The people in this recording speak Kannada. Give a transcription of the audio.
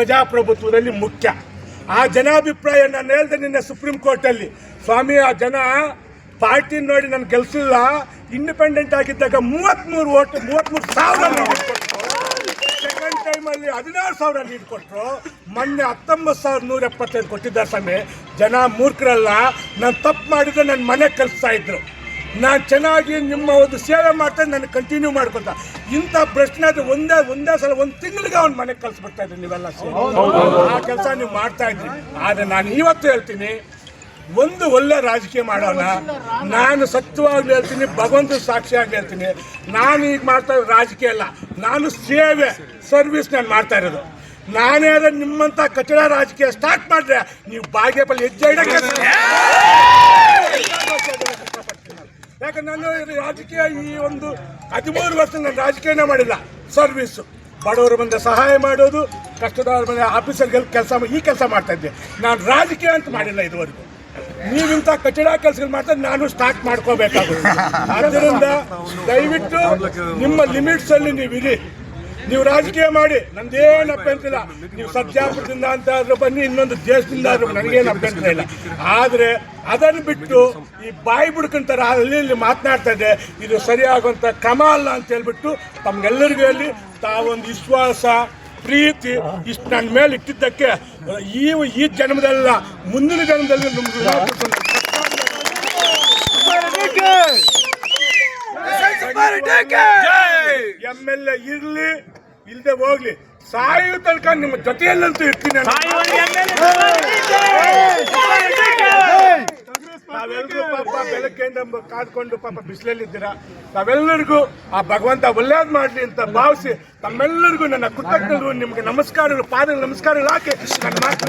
ಪ್ರಜಾಪ್ರಭುತ್ವದಲ್ಲಿ ಮುಖ್ಯ. ಆ ಜನಾಭಿಪ್ರಾಯ ನಾನು ಹೇಳ್ದೆ ನಿನ್ನೆ ಸುಪ್ರೀಂ ಕೋರ್ಟಲ್ಲಿ, ಸ್ವಾಮಿ ಆ ಜನ ಪಾರ್ಟಿ ನೋಡಿ ನಾನು ಗೆಲ್ಸಿಲ್ಲ, ಇಂಡಿಪೆಂಡೆಂಟ್ ಆಗಿದ್ದಾಗ 33,000 ಲೀಡ್ ಕೊಟ್ಟರು, ಸೆಕೆಂಡ್ ಟೈಮಲ್ಲಿ 16,000 ಲೀಡ್ ಕೊಟ್ಟರು, ಮೊನ್ನೆ 19,175 ಕೊಟ್ಟಿದ್ದಾರೆ. ಸ್ವಾಮಿ ಜನ ಮೂರ್ಖರಲ್ಲ, ನಾನು ತಪ್ಪು ಮಾಡಿದ್ರೆ ನನ್ನ ಮನೆ ಕಲಿಸ್ತಾ ಇದ್ರು, ನಾನು ಚೆನ್ನಾಗಿ ನಿಮ್ಮ ಒಂದು ಸೇವೆ ಮಾಡ್ತಾ ನಾನು ಕಂಟಿನ್ಯೂ ಮಾಡ್ಕೊತ. ಇಂಥ ಪ್ರಶ್ನೆ ಅದು ಒಂದೇ ಸಲ 1 ತಿಂಗಳಿಗೆ ಅವ್ನ ಮನೆಗೆ ಕಲಿಸ್ಬಿಡ್ತಾ ಇದ್ರಿ ನೀವೆಲ್ಲ ಸೇರಿ. ಆ ಕೆಲಸ ನೀವು ಮಾಡ್ತಾ ಇದ್ರಿ. ಆದರೆ ನಾನು ಇವತ್ತು ಹೇಳ್ತೀನಿ, ಒಂದು ಒಳ್ಳೆ ರಾಜಕೀಯ ಮಾಡೋಣ. ನಾನು ಸತ್ಯವಾಗ್ಲೂ ಹೇಳ್ತೀನಿ, ಭಗವಂತ ಸಾಕ್ಷಿಯಾಗಿ ಹೇಳ್ತೀನಿ, ನಾನು ಈಗ ಮಾಡ್ತಾ ಇರೋದು ರಾಜಕೀಯ ಅಲ್ಲ, ನಾನು ಸೇವೆ ಸರ್ವಿಸ್ ನಾನು ಮಾಡ್ತಾ ಇರೋದು. ನಾನೇ ಅದನ್ನು ನಿಮ್ಮಂಥ ಕಚಡ ರಾಜಕೀಯ ಸ್ಟಾರ್ಟ್ ಮಾಡಿದ್ರೆ ನೀವು ಬಾಗೇಪಲ್ಲಿ ಹೆಜ್ಜೆ ಇಡಕ್ಕೆ. ಯಾಕಂದ್ರೆ ನಾನು ರಾಜಕೀಯ ಈ ಒಂದು 13 ವರ್ಷ ನಾನು ರಾಜಕೀಯನೇ ಮಾಡಿಲ್ಲ, ಸರ್ವಿಸ್ಸು, ಬಡವರು ಬಂದ ಸಹಾಯ ಮಾಡೋದು, ಕಷ್ಟದವ್ರ ಬಂದ ಆಫೀಸರ್ಗೆಲ್ಲ ಈ ಕೆಲಸ ಮಾಡ್ತಾ ಇದ್ದೆ. ನಾನು ರಾಜಕೀಯ ಅಂತ ಮಾಡಿಲ್ಲ ಇದುವರೆಗೂ. ನೀವಿಂಥ ಕಚಡ ಕೆಲಸಗಳು ಮಾಡ್ತಾ ನಾನು ಸ್ಟಾರ್ಟ್ ಮಾಡ್ಕೋಬೇಕಾಗುತ್ತೆ. ಆದ್ದರಿಂದ ದಯವಿಟ್ಟು ನಿಮ್ಮ ಲಿಮಿಟ್ಸಲ್ಲಿ ನೀವಿರಿ, ನೀವು ರಾಜಕೀಯ ಮಾಡಿ, ನಂದೇನು ಅಭ್ಯಂತರ ಇಲ್ಲ. ನೀವು ಸತ್ಯಾಪುರದಿಂದ ಅಂತ ಆದ್ರೂ ಬನ್ನಿ, ಇನ್ನೊಂದು ದೇಶದಿಂದ ಆದ್ರೂ ನನಗೇನು ಅಭ್ಯಂತರ ಇಲ್ಲ. ಆದರೆ ಅದನ್ನು ಬಿಟ್ಟು ಈ ಬಾಯಿ ಬಿಡ್ಕೊಂತಾರ ಅಲ್ಲಿ ಇಲ್ಲಿ ಮಾತನಾಡ್ತಾ ಇದ್ದೆ, ಇದು ಸರಿಯಾಗುವಂಥ ಕ್ರಮ ಅಲ್ಲ ಅಂತ ಹೇಳ್ಬಿಟ್ಟು ತಮ್ಗೆಲ್ಲರಿಗೂ ಹೇಳಿ, ತಾವೊಂದು ವಿಶ್ವಾಸ ಪ್ರೀತಿ ಇಷ್ಟು ನನ್ನ ಮೇಲೆ ಇಟ್ಟಿದ್ದಕ್ಕೆ ಈ ಜನ್ಮದಲ್ಲ ಮುಂದಿನ ಜನ್ಮದಲ್ಲಿ MLA ಇರ್ಲಿ ಇಲ್ಲದೆ ಹೋಗ್ಲಿ, ಸಾಯೋ ತನಕ ನಿಮ್ಮ ಜೊತೆಯಲ್ಲಂತೂ ಇರ್ತೀನಿ. ನಾವೆಲ್ಲರೂ ಪಾಪ ಬೆಳಗ್ಗೆಯಿಂದ ಕಾದ್ಕೊಂಡು ಪಾಪ ಬಿಸಿಲಲ್ಲಿದ್ದೀರಾ. ನಾವೆಲ್ಲರಿಗೂ ಆ ಭಗವಂತ ಒಳ್ಳೇದು ಮಾಡಲಿ ಅಂತ ಭಾವಿಸಿ ತಮ್ಮೆಲ್ಲರಿಗೂ ನನ್ನ ಕೃತಜ್ಞರು, ನಿಮಗೆ ನಮಸ್ಕಾರಗಳು, ಪಾದ ನಮಸ್ಕಾರಗಳು ಹಾಕಿ ನನ್ನ ಮಾತು